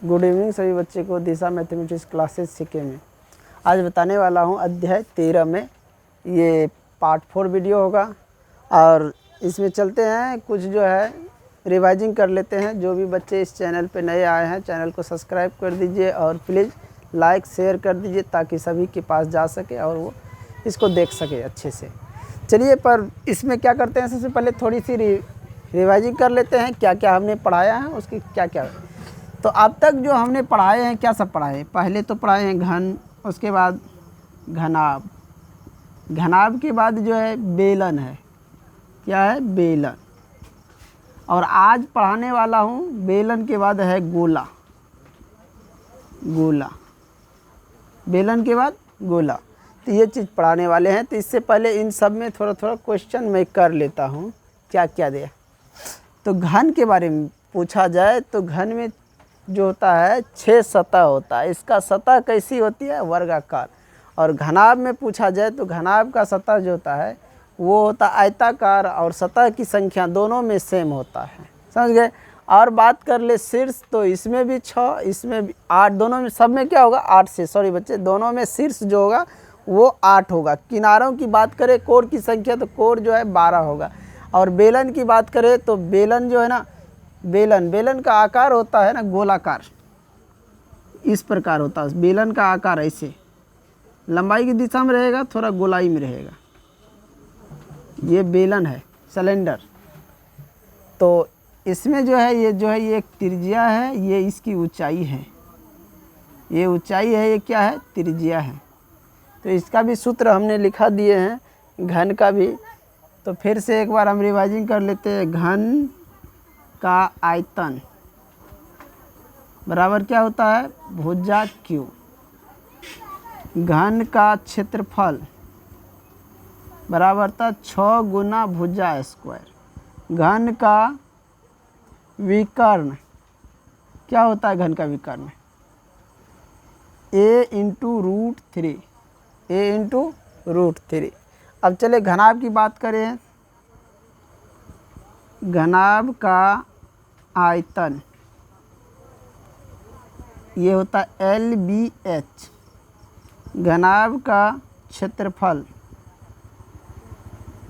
Good evening सभी बच्चे को दिशा मैथमेटिक्स क्लासेस सीखे में। आज बताने वाला हूँ अध्याय 13 में ये पार्ट 4 वीडियो होगा और इसमें चलते हैं कुछ जो है रिवाइजिंग कर लेते हैं। जो भी बच्चे इस चैनल पे नए आए हैं चैनल को सब्सक्राइब कर दीजिए और प्लीज़ लाइक शेयर कर दीजिए ताकि सभी के पास जा सके और वो इसको देख सके अच्छे से। चलिए पर इसमें क्या करते हैं, सबसे पहले थोड़ी सी रिवाइजिंग कर लेते हैं क्या क्या हमने पढ़ाया है, उसकी क्या क्या। तो अब तक जो हमने पढ़ाए हैं क्या सब पढ़ाए, पहले तो पढ़ाए हैं घन, उसके बाद घनाभ, घनाभ के बाद जो है बेलन है, क्या है बेलन। और आज पढ़ाने वाला हूँ बेलन के बाद है गोला, गोला, बेलन के बाद गोला। तो ये चीज़ पढ़ाने वाले हैं। तो इससे पहले इन सब में थोड़ा थोड़ा क्वेश्चन मैं कर लेता हूँ क्या क्या दिया। तो घन के बारे में पूछा जाए तो घन में जो होता है 6 सतह होता है। इसका सतह कैसी होती है, वर्गाकार। और घनाभ में पूछा जाए तो घनाभ का सतह जो होता है वो होता है आयताकार और सतह की संख्या दोनों में सेम होता है, समझ गए। और बात कर ले शीर्ष, तो इसमें भी 6, इसमें भी 8, दोनों में सब में क्या होगा 8 से, सॉरी बच्चे, दोनों में शीर्ष जो होगा वो 8 होगा। किनारों की बात करें कोर की संख्या तो कोर जो है 12 होगा। और बेलन की बात करें तो बेलन जो है ना, बेलन का आकार होता है ना गोलाकार, इस प्रकार होता है बेलन का आकार। ऐसे लंबाई की दिशा में रहेगा, थोड़ा गोलाई में रहेगा। ये बेलन है, सिलेंडर। तो इसमें जो है ये एक त्रिज्या है, ये इसकी ऊंचाई है, ये ऊंचाई है, ये क्या है त्रिज्या है। तो इसका भी सूत्र हमने लिखा दिए हैं, घन का भी। तो फिर से एक बार हम रिवाइजिंग कर लेते हैं। घन का आयतन बराबर क्या होता है भुजा क्यू। घन का क्षेत्रफल बराबर था 6 गुना भुजा स्क्वायर। घन का विकर्ण क्या होता है, घन का विकर्ण a into root 3, a into root 3। अब चले घनाभ की बात करें। घनाभ का आयतन ये होता है LBH। घनाभ का क्षेत्रफल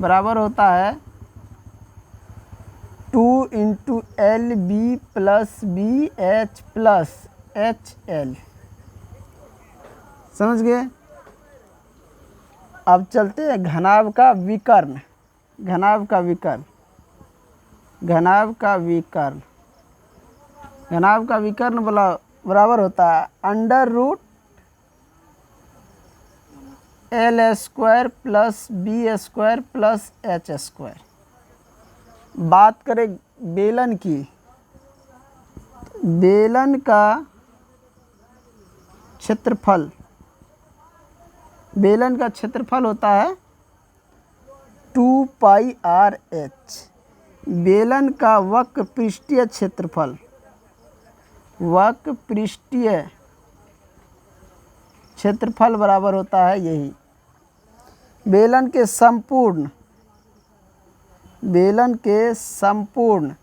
बराबर होता है 2 into LB plus BH plus HL, समझ गए। अब चलते हैं घनाभ का विकर्ण। घनाभ का विकर्ण, घनाभ का विकर्ण, घनाभ का विकर्ण बराबर होता है under root L square plus B square plus H square. बात करें बेलन की, बेलन का क्षेत्रफल, बेलन का क्षेत्रफल होता है 2 पाई RH। बेलन का वक्र पृष्ठीय क्षेत्रफल, वक्र पृष्ठीय क्षेत्रफल बराबर होता है यही। बेलन के संपूर्ण, बेलन के संपूर्ण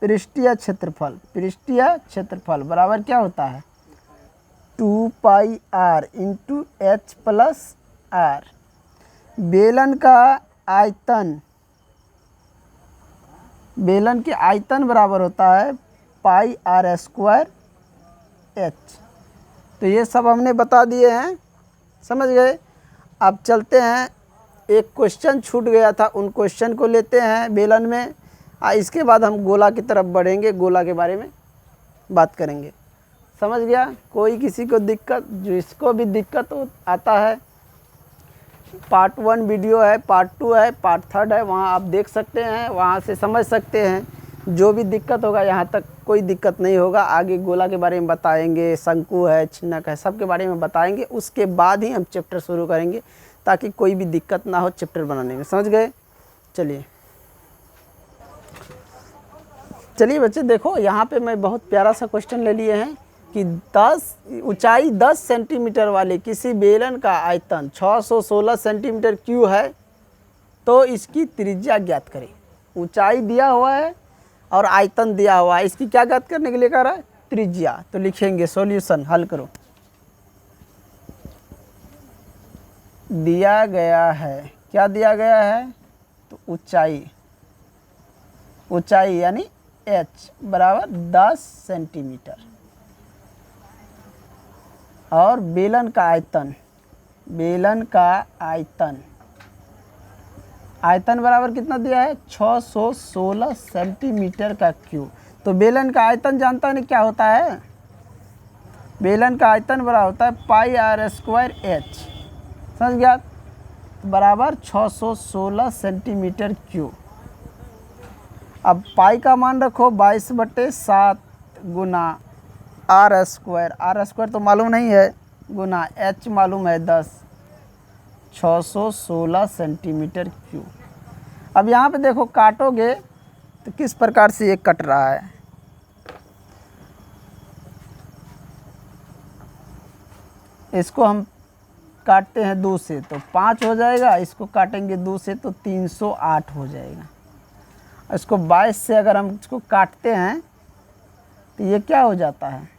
पृष्ठीय क्षेत्रफल, पृष्ठीय क्षेत्रफल बराबर क्या होता है 2 पाई R into H plus R। बेलन का आयतन, बेलन के आयतन बराबर होता है पाई R स्क्वायर H। तो ये सब हमने बता दिए हैं, समझ गए। अब चलते हैं, एक क्वेश्चन छूट गया था, उन क्वेश्चन को लेते हैं बेलन में। इसके बाद हम गोला की तरफ बढ़ेंगे, गोला के बारे में बात करेंगे, समझ गया। कोई किसी को दिक्कत, जिसको भी दिक्कत आता है, पार्ट 1 वीडियो है, पार्ट 2 है, पार्ट 3 है, वहाँ आप देख सकते हैं, वहाँ से समझ सकते हैं। जो भी दिक्कत होगा, यहाँ तक कोई दिक्कत नहीं होगा। आगे गोला के बारे में बताएंगे, शंकु है, छिन्नक है, सब के बारे में बताएंगे। उसके बाद ही हम चैप्टर शुरू करेंगे ताकि कोई भी दिक्कत ना हो चैप्टर बनाने में, समझ गए। चलिए बच्चे देखो, यहाँ पे मैं बहुत प्यारा सा क्वेश्चन ले लिए हैं कि 10 ऊंचाई 10 सेंटीमीटर वाले किसी बेलन का आयतन 616 सेंटीमीटर क्यू है तो इसकी त्रिज्या ज्ञात करें। ऊंचाई दिया हुआ है और आयतन दिया हुआ है। इसकी क्या ज्ञात करने के लिए कह रहा है? त्रिज्या। तो लिखेंगे सॉल्यूशन, हल करो। दिया गया है, क्या दिया गया है? तो ऊंचाई यानी h बराबर 10 सेंटीमीटर और बेलन का आयतन बराबर कितना दिया है? 616 सेंटीमीटर का क्यूब। तो बेलन का आयतन जानता है ना क्या होता है? बेलन का आयतन बराबर होता है पाई आर स्क्वायर एच, समझ गया? बराबर 616 सेंटीमीटर क्यूब। अब पाई का मान रखो 22/7 गुना आर स्क्वायर तो मालूम नहीं है, गुना एच मालूम है 10, 616 सेंटीमीटर क्यूब। अब यहाँ पे देखो काटोगे तो किस प्रकार से ये कट रहा है। इसको हम काटते हैं 2 से तो 5 हो जाएगा, इसको काटेंगे 2 से तो 308 हो जाएगा। इसको 22 से अगर हम इसको काटते हैं तो ये क्या हो जाता है?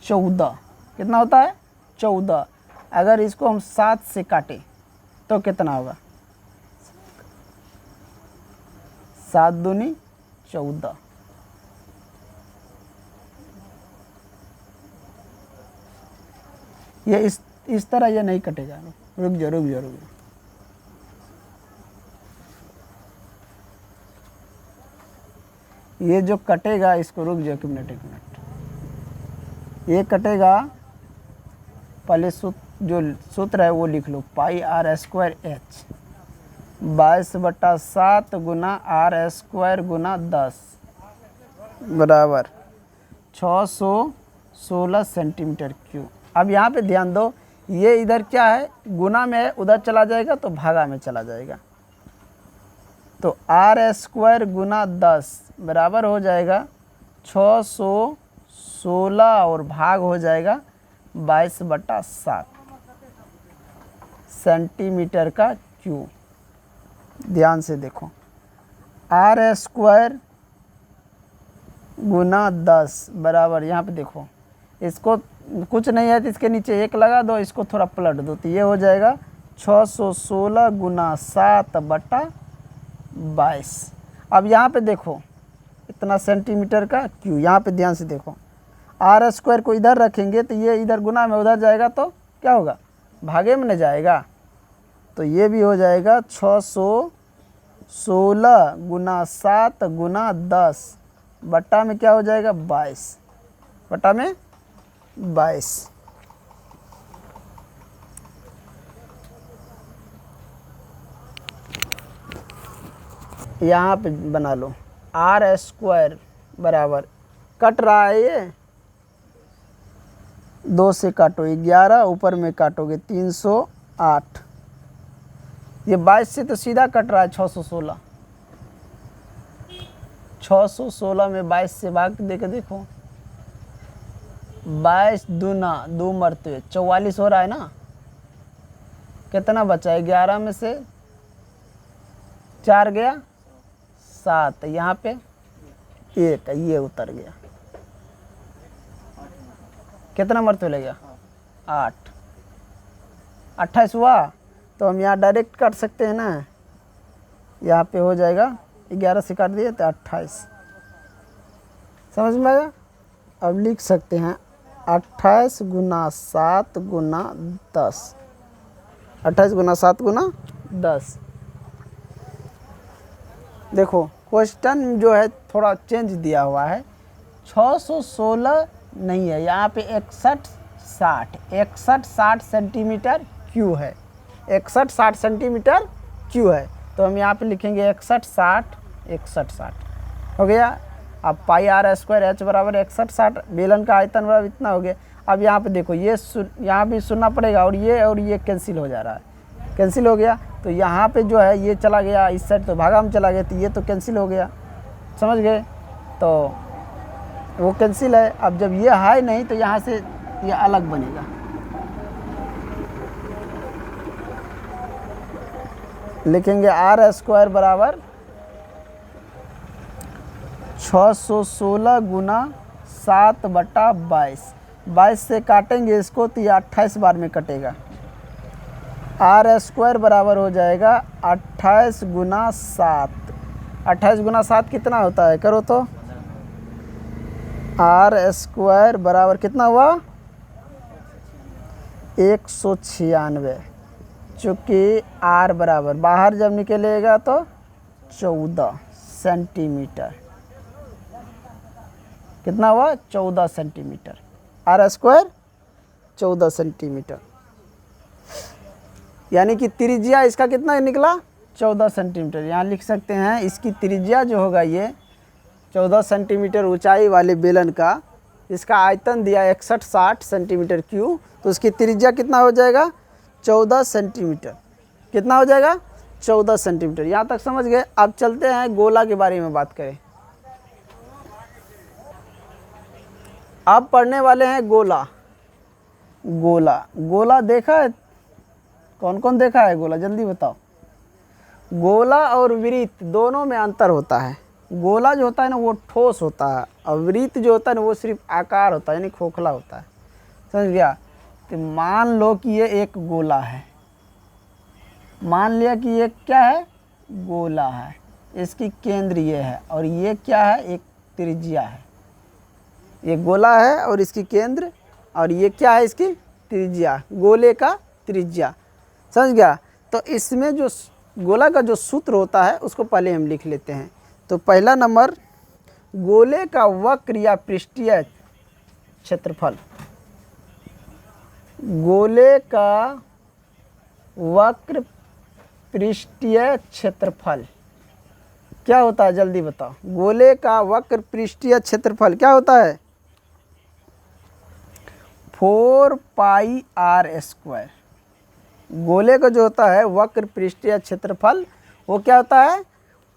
14। कितना होता है? 14। अगर इसको हम 7 से काटें तो कितना होगा? 7 दूनी 14। ये इस तरह ये नहीं कटेगा। रुक जाओ। ये जो कटेगा इसको रुक जाओ एक मिनट। ये कटेगा, पहले जो सूत्र है वो लिख लो, पाई आर स्क्वायर एच 22/7 गुना आर स्क्वायर गुना 10 बराबर 616 सेंटीमीटर क्यूब। अब यहाँ पे ध्यान दो, ये इधर क्या है? गुना में है, उधर चला जाएगा तो भागा में चला जाएगा। तो आर स्क्वायर गुना 10 बराबर हो जाएगा 616 और भाग हो जाएगा 22/7 सेंटीमीटर का क्यूब। ध्यान से देखो, आर स्क्वायर गुना 10 बराबर, यहाँ पे देखो इसको कुछ नहीं है तो इसके नीचे 1 लगा दो, इसको थोड़ा पलट दो तो ये हो जाएगा 616 गुना 7/22। अब यहाँ पे देखो इतना सेंटीमीटर का क्यूब। यहाँ पे ध्यान से देखो, आर स्क्वायर को इधर रखेंगे तो ये इधर गुना में उधर जाएगा तो क्या होगा? भागे में न जाएगा। तो ये भी हो जाएगा 616 गुना 7 गुना 10 बट्टा में क्या हो जाएगा? 22 बट्टा में 22। यहाँ पे बना लो, आर स्क्वायर बराबर कट रहा है ये 2 से काटो 11, ऊपर में काटोगे 308। ये 22 से तो सीधा कट रहा है 616 में 22 से भाग दे के देखो, 22 दूना 2 मरते 44 हो रहा है ना। कितना बचा है? 11 में से 4 गया 7, यहाँ पे 1, ये उतर गया। कितना मरते लग गया? 8, 28 हुआ। तो हम यहाँ डायरेक्ट काट सकते हैं ना, यहाँ पे हो जाएगा 11 से काट दिए तो 28। समझ में आया? अब लिख सकते हैं 28 गुना 7 गुना 10, 28 गुना 7 गुना 10। देखो क्वेश्चन जो है थोड़ा चेंज दिया हुआ है, 616 नहीं है, यहाँ पे 61-60 सेंटीमीटर क्यूब है। 61-60 सेंटीमीटर क्यूब है। तो हम यहाँ पे लिखेंगे 61-60 हो गया। अब पाई आर स्क्वायर एच बराबर 61-60, बेलन का आयतन बराबर इतना हो गया। अब यहाँ पे देखो ये यहाँ भी सुनना पड़ेगा और ये कैंसिल हो जा रहा है, कैंसिल हो गया। तो यहाँ पे जो है ये चला गया इस साइड तो भागा में चला गया, तो ये तो कैंसिल हो गया, समझ गए? तो वो कैंसिल है। अब जब ये है नहीं तो यहाँ से ये अलग बनेगा। लिखेंगे आर स्क्वायर बराबर 616 गुना 7/22, 22 से काटेंगे इसको तो ये 28 बार में कटेगा। आर स्क्वायर बराबर हो जाएगा 28 गुना 7। 28 गुना 7 कितना होता है, करो तो। आर स्क्वायर बराबर कितना हुआ, 196, चूँकि आर बराबर बाहर जब निकलेगा तो 14 सेंटीमीटर। कितना हुआ, 14 सेंटीमीटर। आर स्क्वायर 14 सेंटीमीटर, यानी कि त्रिज्या इसका कितना निकला, 14 सेंटीमीटर। यहाँ लिख सकते हैं इसकी त्रिज्या जो होगा ये 14 सेंटीमीटर ऊंचाई वाले बेलन का, इसका आयतन दिया 6160 सेंटीमीटर क्यूब, तो उसकी त्रिज्या कितना हो जाएगा, 14 सेंटीमीटर। कितना हो जाएगा, 14 सेंटीमीटर। यहाँ तक समझ गए। अब चलते हैं गोला के बारे में बात करें। अब पढ़ने वाले हैं गोला। गोला, गोला देखा है, कौन कौन देखा है गोला, जल्दी बताओ। गोला और वृत्त दोनों में अंतर होता है। गोला जो होता है ना वो ठोस होता है, और वृत्त जो होता है ना वो सिर्फ आकार होता है, यानी खोखला होता है। समझ गया। तो मान लो कि ये एक गोला है, मान लिया कि ये क्या है, गोला है, इसकी केंद्र ये है, और ये क्या है, एक त्रिज्या है। ये गोला है और इसकी केंद्र, और ये क्या है, इसकी त्रिज्या, गोले का त्रिज्या। समझ गया। तो इसमें जो गोला का जो सूत्र होता है उसको पहले हम लिख लेते हैं। तो पहला नंबर, गोले का वक्र या पृष्ठीय क्षेत्रफल। गोले का वक्र पृष्ठीय क्षेत्रफल क्या होता है, जल्दी बताओ। गोले का वक्र पृष्ठीय क्षेत्रफल क्या होता है, 4 पाई आर स्क्वायर। गोले का जो होता है वक्र पृष्ठीय क्षेत्रफल वो क्या होता है,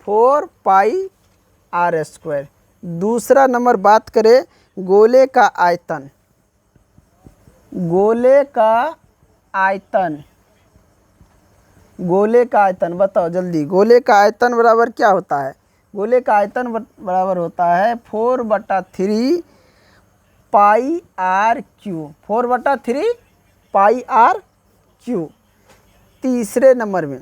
4 पाई आर स्क्वायर। दूसरा नंबर बात करें गोले का आयतन। गोले का आयतन, गोले का आयतन बताओ जल्दी। गोले का आयतन बराबर क्या होता है, गोले का आयतन बराबर होता है 4/3 pi R cube. 4/3 pi R cube. तीसरे नंबर में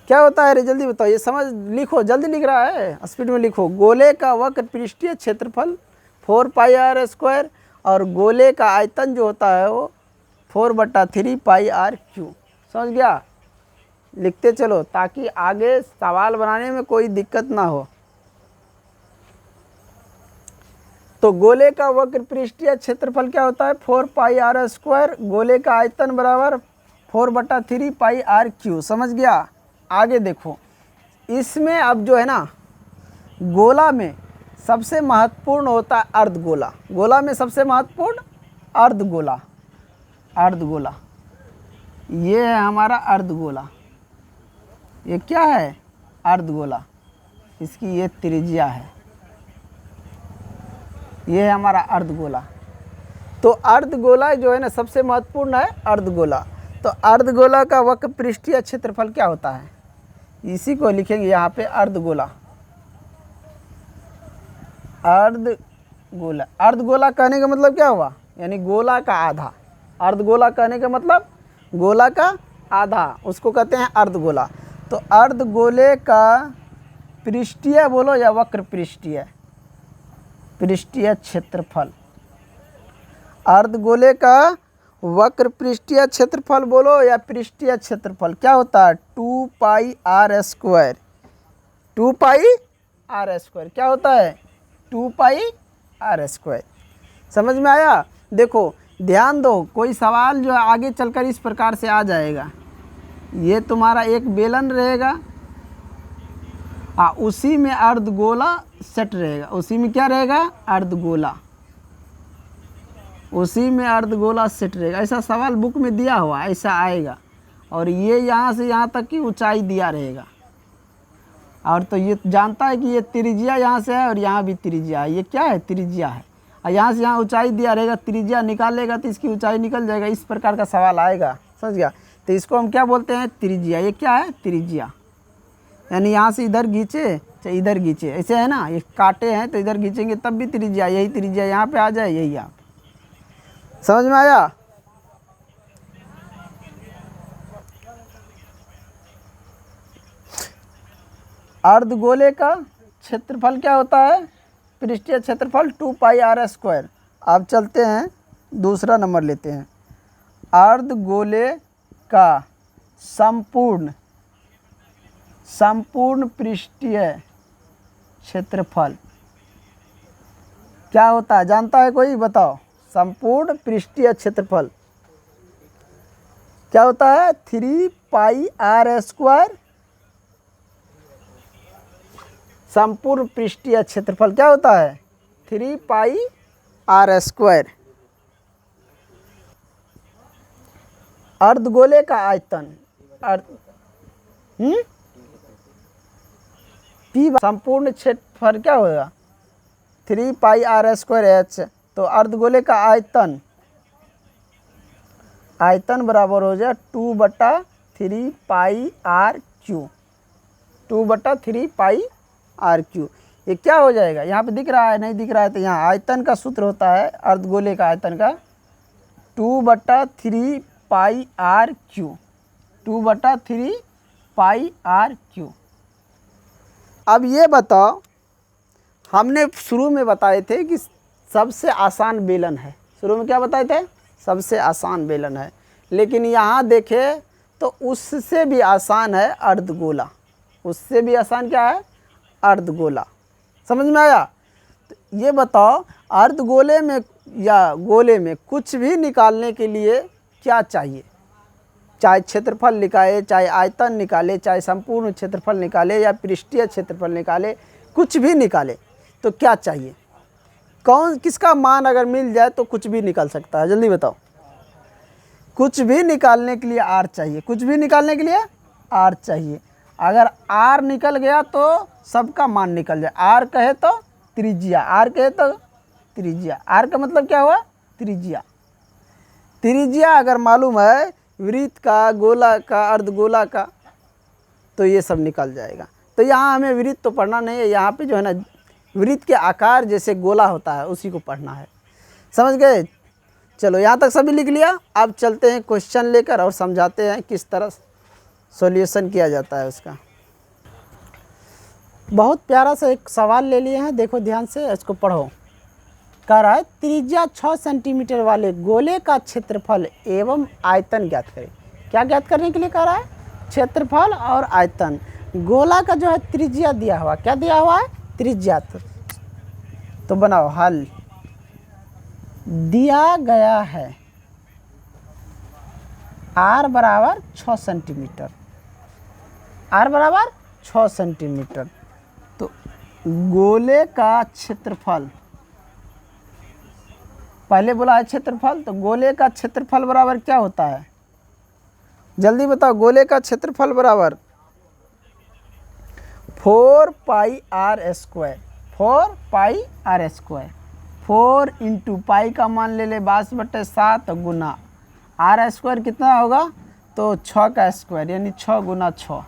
क्या होता है रे, जल्दी बताओ। ये समझ लिखो, जल्दी लिख रहा है, स्पीड में लिखो। गोले का वक्र पृष्ठीय क्षेत्रफल 4 पाई आर स्क्वायर, और गोले का आयतन जो होता है वो 4/3 पाई आर क्यू। समझ गया। लिखते चलो ताकि आगे सवाल बनाने में कोई दिक्कत ना हो। तो गोले का वक्र पृष्ठीय क्षेत्रफल क्या होता है, 4 पाई आर स्क्वायर। गोले का आयतन बराबर 4/3 पाई आर क्यू। समझ गया। आगे देखो, इसमें अब जो है ना, गोला में सबसे महत्वपूर्ण होता है अर्धगोला। गोला में सबसे महत्वपूर्ण अर्धगोला। अर्धगोला ये है हमारा अर्धगोला। ये क्या है, अर्धगोला। इसकी ये त्रिज्या है, ये है हमारा अर्धगोला। तो अर्धगोला जो है ना सबसे महत्वपूर्ण है अर्धगोला। तो अर्धगोला का वक्र पृष्ठीय क्षेत्रफल क्या होता है, इसी को लिखेंगे यहाँ पे, अर्धगोला। अर्धगोला, अर्धगोला कहने का मतलब क्या हुआ, यानी गोला का आधा। अर्धगोला कहने का मतलब गोला का आधा, उसको कहते हैं अर्धगोला। तो अर्धगोले का पृष्ठीय बोलो या वक्र पृष्ठीय, पृष्ठीय क्षेत्रफल। अर्धगोले का वक्र पृष्ठीय क्षेत्रफल बोलो या पृष्ठीय क्षेत्रफल क्या होता है, 2 pi R square. 2 pi R square क्या होता है, 2 पाई आर स्क्वायर। समझ में आया। देखो ध्यान दो, कोई सवाल जो है आगे चलकर इस प्रकार से आ जाएगा। ये तुम्हारा एक बेलन रहेगा, उसी में अर्धगोला सेट रहेगा। उसी में क्या रहेगा, अर्धगोला। उसी में अर्धगोला सेट रहेगा। ऐसा सवाल बुक में दिया हुआ, ऐसा आएगा। और ये यहाँ से यहाँ तक की ऊंचाई दिया रहेगा। और तो ये जानता है कि ये त्रिज्या यहाँ से है और यहाँ भी त्रिज्या है। ये क्या है, त्रिज्या है। और यहाँ से यहाँ ऊंचाई दिया रहेगा, त्रिज्या निकालेगा तो इसकी ऊंचाई निकल जाएगा। इस प्रकार का सवाल आएगा। समझ गया। तो इसको हम क्या बोलते हैं, त्रिज्या। ये क्या है, त्रिज्या। यानी यहाँ से इधर खींचे चाहे इधर खींचे, ऐसे है ना, ये काटे हैं तो इधर खींचेंगे तब भी त्रिज्या, यही त्रिज्या यहाँ पे आ जाए, यही यहाँ। समझ में आया? अर्धगोले का क्षेत्रफल क्या होता है? पृष्ठीय क्षेत्रफल 2πr²। अब चलते हैं दूसरा नंबर लेते हैं। अर्धगोले का संपूर्ण पृष्ठीय क्षेत्रफल क्या होता है? जानता है कोई? बताओ। संपूर्ण पृष्ठीय क्षेत्रफल क्या होता है? 3πr²। संपूर्ण पृष्ठीय क्षेत्रफल क्या होता है? 3πr²। अर्धगोले का आयतन P संपूर्ण क्षेत्रफल क्या होगा? 3πr²h। तो अर्धगोले का आयतन बराबर हो जाए 2/3πr³। 2/3πr³। ये क्या हो जाएगा? यहाँ पे दिख रहा है? नहीं दिख रहा है तो यहाँ आयतन का सूत्र होता है अर्धगोले का आयतन का 2/3πr³। 2/3πr³। अब ये बताओ, हमने शुरू में बताए थे कि सबसे आसान बेलन है। शुरू में क्या बताए थे? सबसे आसान बेलन है। लेकिन यहाँ देखें तो उससे भी आसान है अर्धगोला। उससे भी आसान क्या है? अर्धगोला। समझ में आया? तो ये बताओ, अर्धगोले में या गोले में कुछ भी निकालने के लिए क्या चाहिए? चाहे क्षेत्रफल निकाले, चाहे आयतन निकाले, चाहे संपूर्ण क्षेत्रफल निकाले या पृष्ठीय क्षेत्रफल निकाले, कुछ भी निकाले तो क्या चाहिए? किसका मान अगर मिल जाए तो कुछ भी निकल सकता है? जल्दी बताओ। कुछ भी निकालने के लिए आर चाहिए। कुछ भी निकालने के लिए आर चाहिए। अगर आर निकल गया तो सबका मान निकल जाए। आर कहे तो त्रिज्या, आर कहे तो त्रिज्या। आर का मतलब क्या हुआ? त्रिज्या। त्रिज्या अगर मालूम है वृत्त का, गोला का, अर्धगोला का, तो ये सब निकल जाएगा। तो यहाँ हमें वृत्त तो पढ़ना नहीं है, यहाँ पे जो है ना वृत्त के आकार जैसे गोला होता है उसी को पढ़ना है। समझ गए? चलो यहाँ तक सभी लिख लिया। अब चलते हैं क्वेश्चन लेकर और समझाते हैं किस तरह सॉल्यूशन किया जाता है उसका। बहुत प्यारा सा एक सवाल ले लिए हैं, देखो ध्यान से, इसको पढ़ो। कह रहा है त्रिज्या 6 सेंटीमीटर वाले गोले का क्षेत्रफल एवं आयतन ज्ञात करें। क्या ज्ञात करने के लिए कह रहा है? क्षेत्रफल और आयतन। गोला का जो है त्रिज्या दिया हुआ, क्या दिया हुआ है? त्रिज्या। तो बनाओ हल। दिया गया है r बराबर 6 सेंटीमीटर। r बराबर 6 सेंटीमीटर। तो गोले का क्षेत्रफल, पहले बोला है क्षेत्रफल, तो गोले का क्षेत्रफल बराबर क्या होता है? जल्दी बताओ। गोले का क्षेत्रफल बराबर 4πr²। 4πr²। 4 इंटू पाई का मान ले ले 22/7 गुना r² कितना होगा? तो 6 का स्क्वायर यानी 6 गुना 6।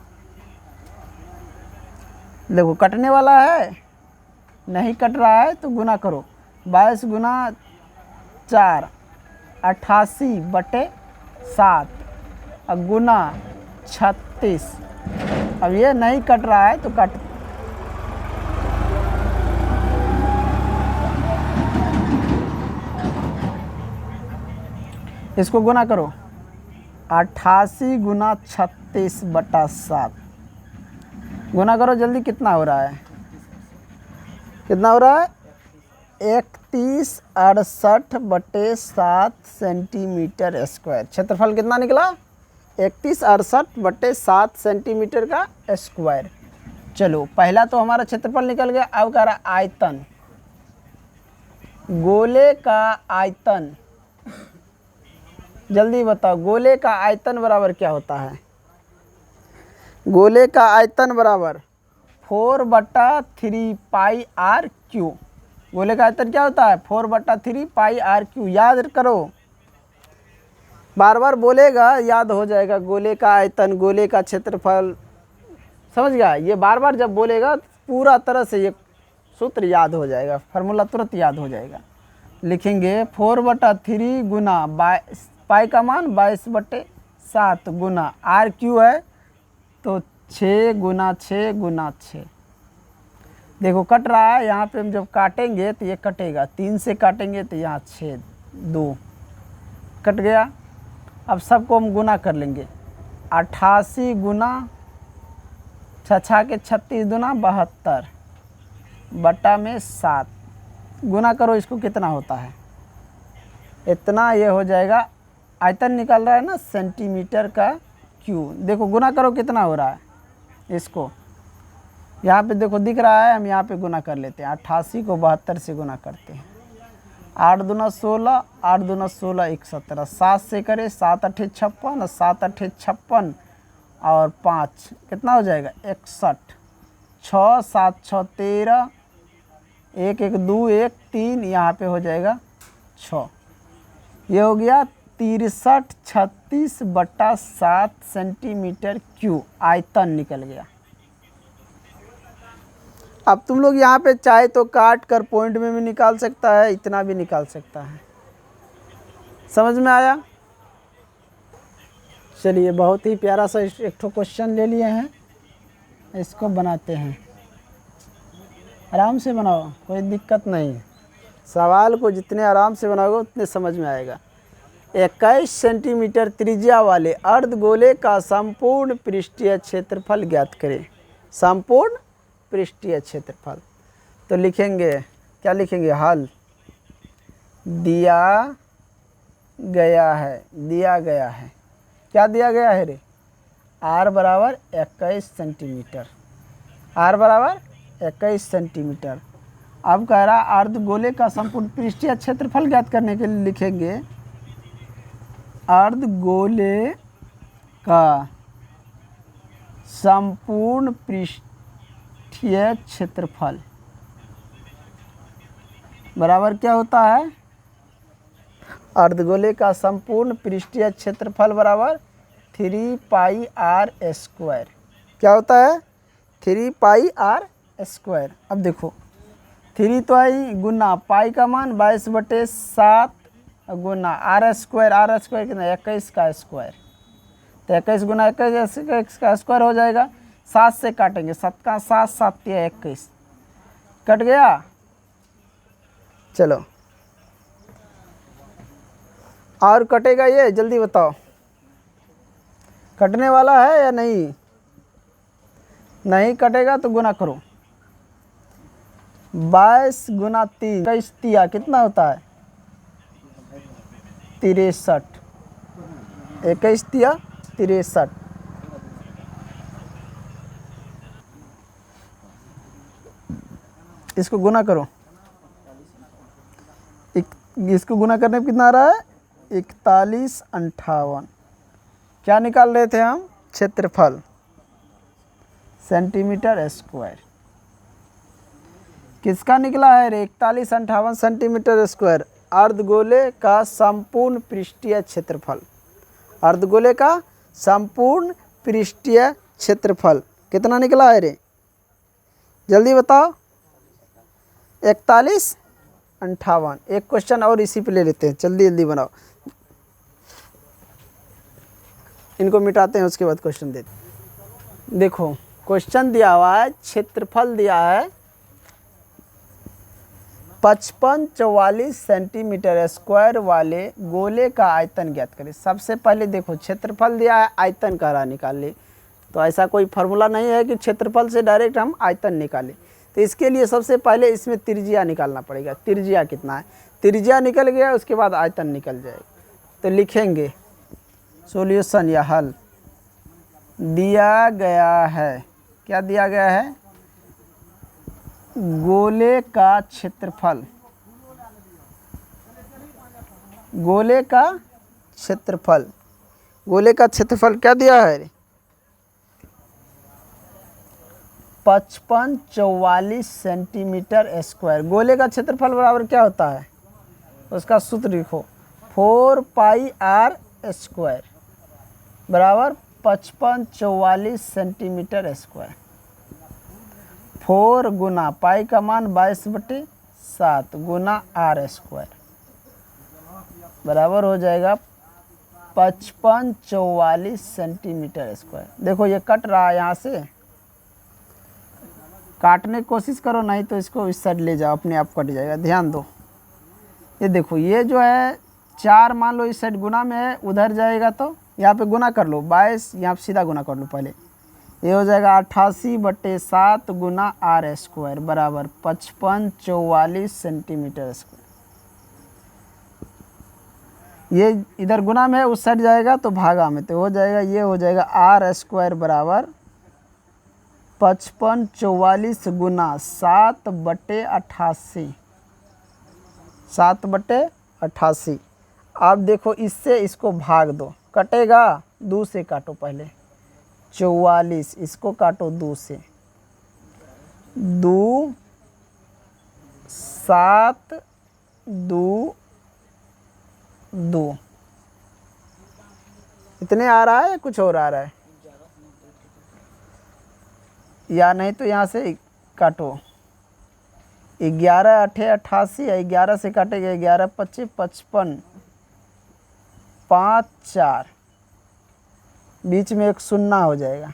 देखो कटने वाला है, नहीं कट रहा है तो गुना करो। 22 गुना 4 88/7 अब गुना 36। अब ये नहीं कट रहा है तो कट, इसको गुना करो। 88 गुना 36/7 गुना करो जल्दी। कितना हो रहा है? कितना हो रहा है? 3168/7 सेंटीमीटर स्क्वायर। क्षेत्रफल कितना निकला? 3168/7 सेंटीमीटर का स्क्वायर। चलो पहला तो हमारा क्षेत्रफल निकल गया। अब कह रहा आयतन। गोले का आयतन, जल्दी बताओ। गोले का आयतन बराबर क्या होता है? गोले का आयतन बराबर 4/3πr³। गोले का आयतन क्या होता है? 4/3πr³। याद करो, बार बार बोलेगा याद हो जाएगा। गोले का आयतन, गोले का क्षेत्रफल समझ गया? ये बार बार जब बोलेगा तो पूरा तरह से ये सूत्र याद हो जाएगा, फार्मूला तुरंत याद हो जाएगा। लिखेंगे 4/3 गुना पाई का मान 22/7 गुना आर क्यू है तो 6 गुना 6 गुना 6। देखो कट रहा है, यहाँ पे हम जब काटेंगे तो ये कटेगा, 3 से काटेंगे तो यहाँ 6 2 कट गया। अब सबको हम गुना कर लेंगे, 88 गुना 6 के 36 दुना 72 बटा में 7 गुना करो, इसको कितना होता है इतना, ये हो जाएगा। आयतन निकल रहा है ना सेंटीमीटर का क्यू, देखो गुना करो कितना हो रहा है, इसको यहाँ पे देखो दिख रहा है, हम यहाँ पे गुना कर लेते हैं। 88 को 72 से गुना करते हैं, 8 दूना 16, 8 दूना 16 117, 7 से करें 7 8 56, 7 8 56 और 5 कितना हो जाएगा 61, 6 7 6 13, 1 1 2 1 3, यहाँ पे हो जाएगा 6। ये हो गया 63/36/7 सेंटीमीटर क्यू आयतन निकल गया। अब तुम लोग यहाँ पे चाहे तो काट कर पॉइंट में भी निकाल सकता है, इतना भी निकाल सकता है। समझ में आया? चलिए बहुत ही प्यारा सा एक ठो क्वेश्चन ले लिए हैं, इसको बनाते हैं। आराम से बनाओ, कोई दिक्कत नहीं है। सवाल को जितने आराम से बनाओगे उतने समझ में आएगा। 21 सेंटीमीटर त्रिज्या वाले अर्धगोले का संपूर्ण पृष्ठीय क्षेत्रफल ज्ञात करें। संपूर्ण पृष्ठीय क्षेत्रफल तो लिखेंगे, क्या लिखेंगे, हल दिया गया है, दिया गया है, क्या दिया गया है रे, r बराबर 21 सेंटीमीटर, r बराबर 21 सेंटीमीटर। अब कह रहा अर्धगोले का संपूर्ण पृष्ठीय क्षेत्रफल ज्ञात करने के लिए लिखेंगे अर्धगोले का संपूर्ण पृष्ठीय क्षेत्रफल बराबर क्या होता है, अर्धगोले का संपूर्ण पृष्ठीय क्षेत्रफल बराबर 3 पाई r स्क्वायर। क्या होता है 3 पाई r स्क्वायर। अब देखो 3 तो आई गुना पाई का मान 22/7 गुना r स्क्वायर कितना 21 का स्क्वायर, तो 21 गुना 21 का स्क्वायर हो जाएगा। 7 से काटेंगे, 7 का 7 7 या 21 कट गया। चलो और कटेगा ये, जल्दी बताओ कटने वाला है या नहीं? नहीं कटेगा तो गुना करो, 22 गुना 3 21 तिया कितना होता है 63, 21 तिया 63। इसको गुना करो, इसको गुना करने पे कितना आ रहा है 41 58। क्या निकाल रहे थे हम, क्षेत्रफल सेंटीमीटर स्क्वायर। किसका निकला है रे 41 58 सेंटीमीटर स्क्वायर, अर्धगोले का संपूर्ण पृष्ठीय क्षेत्रफल। अर्धगोले का संपूर्ण पृष्ठीय क्षेत्रफल कितना निकला है रे, जल्दी बताओ 41 58। एक क्वेश्चन और इसी पे ले लेते हैं, जल्दी जल्दी बनाओ, इनको मिटाते हैं उसके बाद क्वेश्चन देते हैं। देखो क्वेश्चन दिया हुआ है, क्षेत्रफल दिया है 5544 सेंटीमीटर स्क्वायर वाले गोले का आयतन ज्ञात करें। सबसे पहले देखो क्षेत्रफल दिया है, आयतन का रहा निकाल ले, तो ऐसा कोई फार्मूला नहीं है कि क्षेत्रफल से डायरेक्ट हम आयतन निकालें। तो इसके लिए सबसे पहले इसमें त्रिज्या निकालना पड़ेगा, त्रिज्या कितना है, त्रिज्या निकल गया उसके बाद आयतन निकल जाएगा। तो लिखेंगे सॉल्यूशन या हल दिया गया है, क्या दिया गया है, गोले का क्षेत्रफल, गोले का क्षेत्रफल, गोले का क्षेत्रफल क्या दिया है 5544 सेंटीमीटर स्क्वायर। गोले का क्षेत्रफल बराबर क्या होता है, उसका सूत्र लिखो 4 पाई r स्क्वायर बराबर 5544 सेंटीमीटर स्क्वायर। 4 गुना पाई का मान 22/7 गुना r² बराबर हो जाएगा 5544 सेंटीमीटर स्क्वायर। देखो ये कट रहा है, यहाँ से काटने की कोशिश करो, नहीं तो इसको इस साइड ले जाओ, अपने आप कट जाएगा। ध्यान दो, ये देखो ये जो है 4 मान लो इस साइड गुना में है, उधर जाएगा तो यहाँ पे गुना कर लो 22, यहाँ पे सीधा गुना कर लो पहले। ये हो जाएगा 88/7 गुना r² बराबर 5544 सेंटीमीटर स्क्वायर। ये इधर गुना में है, उस साइड जाएगा तो भागा में, तो हो जाएगा ये हो जाएगा r² बराबर 5544 गुना 7/88 7/88। आप देखो इससे इसको भाग दो, कटेगा 2 से काटो पहले, 44 इसको काटो 2 से, 2 7 2 2 इतने आ रहा है, कुछ और आ रहा है या नहीं तो यहाँ से काटो। 11 8 88 है, 11 से काटेगा 11 25 55 5 4 बीच में एक शून्य हो जाएगा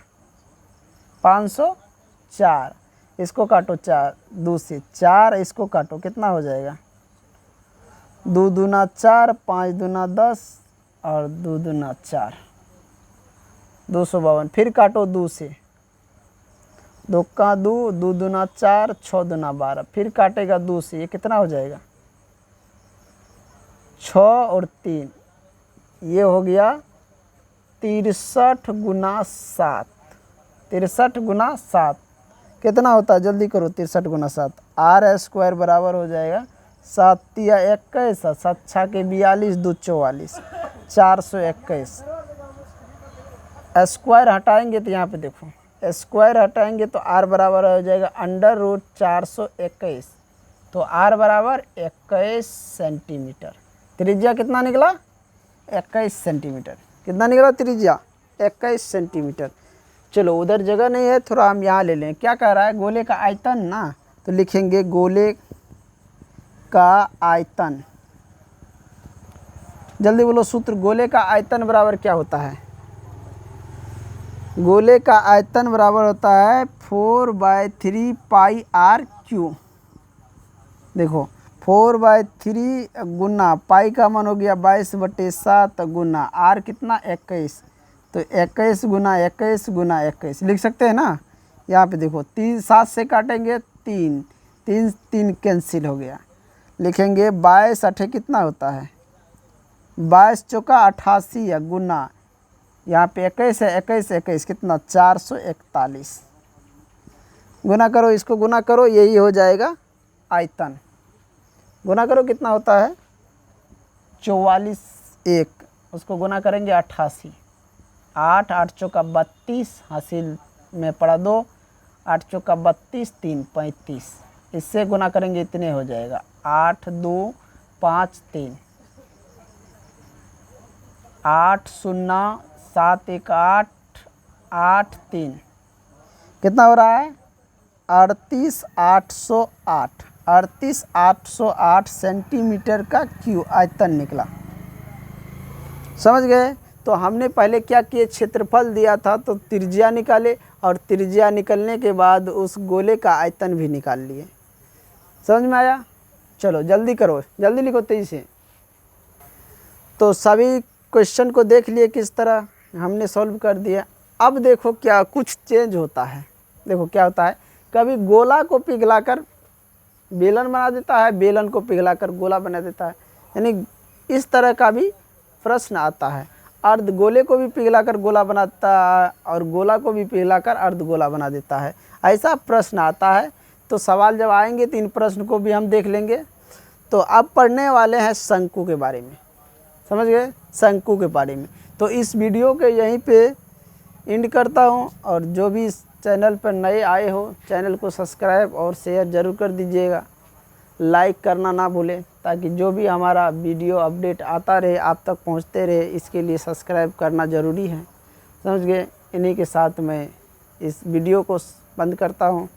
504। इसको काटो 4 2 से, 4 इसको काटो, कितना हो जाएगा 2 दूना 4 5 दूना 10 और 2 दूना 4 252। फिर काटो 2 से, 2 का 2 2 दूना 4 6 दूना 12। फिर काटेगा 2 से, ये कितना हो जाएगा 6 और 3, ये हो गया 63 गुना 7। 63 गुना 7 कितना होता है, जल्दी करो, 63 गुना 7 r² बराबर हो जाएगा 7 तिया 21, 7 छा के 42 2 44 421। स्क्वायर हटाएंगे तो यहाँ पे देखो स्क्वायर हटाएंगे तो r बराबर हो जाएगा √421, तो r बराबर 21 सेंटीमीटर। त्रिज्या कितना निकला 21 सेंटीमीटर। कितना निकला त्रिज्या 21 सेंटीमीटर। चलो उधर जगह नहीं है, थोड़ा हम यहाँ ले लें। क्या कह रहा है, गोले का आयतन ना, तो लिखेंगे गोले का आयतन। जल्दी बोलो सूत्र, गोले का आयतन बराबर क्या होता है। गोले का आयतन बराबर होता है 4/3 पाई r³ देखो 4/3 गुना पाई का मान हो गया 22/7 गुना r कितना 21, तो 21 गुना 21 गुना 21 लिख सकते हैं ना। यहाँ पे देखो 3 7 से काटेंगे 3 3 3 कैंसिल हो गया, लिखेंगे 22 8 कितना होता है 22 चौका 88 या गुना, यहाँ पे 21 है 21 21 कितना 441। गुना करो, इसको गुना करो, यही हो जाएगा आयतन। गुना करो कितना होता है 44 1, उसको गुना करेंगे 88, 8 8 चौका 32 हासिल में पड़ा 2, 8 चौका 32 3 35, इससे गुना करेंगे इतने हो जाएगा 8 2 5 3 8 0 7 1 8 8 3 कितना हो रहा है 38808 38808 सेंटीमीटर का क्यू आयतन निकला। समझ गए। तो हमने पहले क्या किए, क्षेत्रफल दिया था तो त्रिज्या निकाले, और त्रिज्या निकलने के बाद उस गोले का आयतन भी निकाल लिए। समझ में आया। चलो जल्दी करो, जल्दी लिखो तेजी से। तो सभी क्वेश्चन को देख लिए किस तरह हमने सॉल्व कर दिया। अब देखो क्या कुछ चेंज होता है। देखो क्या होता है, कभी गोला को पिघलाकर बेलन बना देता है, बेलन को पिघलाकर गोला बना देता है, यानी इस तरह का भी प्रश्न आता है। अर्धगोले को भी पिघलाकर गोला बनाता है और गोला को भी पिघलाकर अर्धगोला बना देता है, ऐसा प्रश्न आता है। तो सवाल जब आएंगे तो इन प्रश्न को भी हम देख लेंगे। तो अब पढ़ने वाले हैं शंकु के बारे में। समझ गए, शंकु के बारे में। तो इस वीडियो के यहीं पे एंड करता हूं, और जो भी इस चैनल पर नए आए हो चैनल को सब्सक्राइब और शेयर ज़रूर कर दीजिएगा, लाइक करना ना भूलें, ताकि जो भी हमारा वीडियो अपडेट आता रहे आप तक पहुंचते रहे। इसके लिए सब्सक्राइब करना ज़रूरी है। समझ गए। इन्हीं के साथ मैं इस वीडियो को बंद करता हूं।